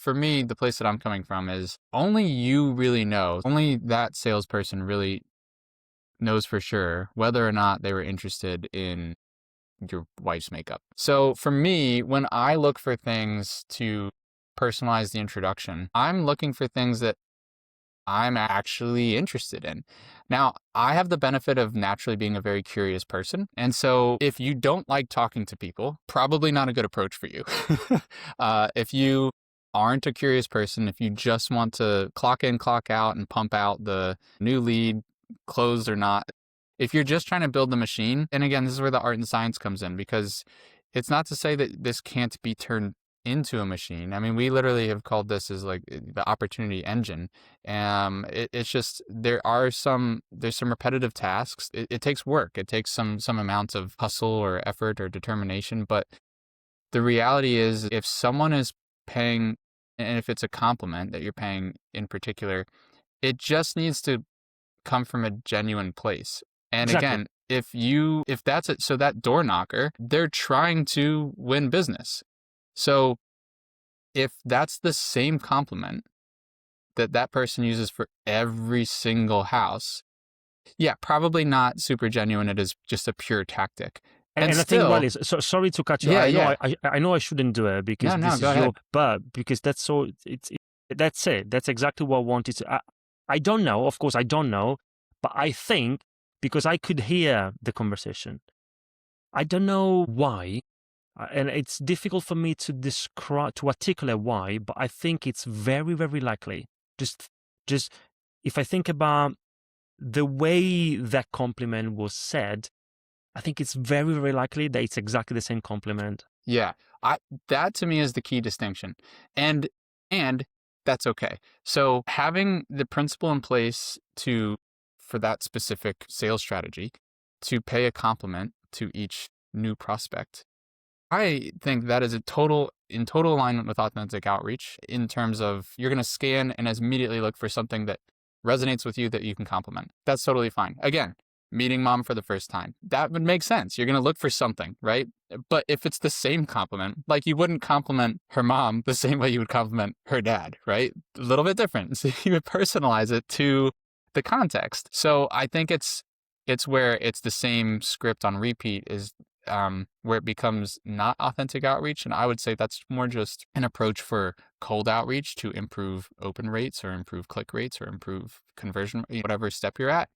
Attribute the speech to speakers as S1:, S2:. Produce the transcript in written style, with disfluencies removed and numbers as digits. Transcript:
S1: for me, the place that I'm coming from is only you really know, only that salesperson really knows for sure whether or not they were interested in your wife's makeup. So for me, when I look for things to personalize the introduction, I'm looking for things that I'm actually interested in. Now, I have the benefit of naturally being a very curious person. And so if you don't like talking to people, probably not a good approach for you. If you aren't a curious person, if you just want to clock in, clock out, and pump out the new lead, closed or not, if you're just trying to build the machine, and again, this is where the art and science comes in, because it's not to say that this can't be turned into a machine. I mean, we literally have called this as like the opportunity engine. It's just there's some repetitive tasks. It takes work. It takes some amounts of hustle or effort or determination. But the reality is, if someone is paying, and if it's a compliment that you're paying in particular, it just needs to come from a genuine place. And
S2: Exactly.
S1: again, if that's it, so that door knocker, they're trying to win business. So if that's the same compliment that person uses for every single house, yeah, probably not super genuine. It is just a pure tactic. And
S2: And I think,
S1: still,
S2: Riley, so sorry to cut you.
S1: yeah,
S2: I know
S1: yeah.
S2: I know I shouldn't do it because
S1: No,
S2: this
S1: go
S2: is your,
S1: ahead.
S2: but because that's so that's it. That's exactly what I wanted to. I don't know. Of course, I don't know, but I think because I could hear the conversation. I don't know why, and it's difficult for me to describe, to articulate why, but I think it's very, very likely. Just, just if I think about the way that compliment was said, I think it's very, very likely that it's exactly the same compliment.
S1: Yeah. That to me is the key distinction. And that's okay. So having the principle in place for that specific sales strategy to pay a compliment to each new prospect, I think that is in total alignment with authentic outreach, in terms of you're going to scan and immediately look for something that resonates with you that you can compliment. That's totally fine. Again, meeting mom for the first time, that would make sense. You're going to look for something, right? But if it's the same compliment, like you wouldn't compliment her mom the same way you would compliment her dad, right? A little bit different. So you would personalize it to the context. So I think it's where it's the same script on repeat is where it becomes not authentic outreach. And I would say that's more just an approach for cold outreach to improve open rates or improve click rates or improve conversion, whatever step you're at.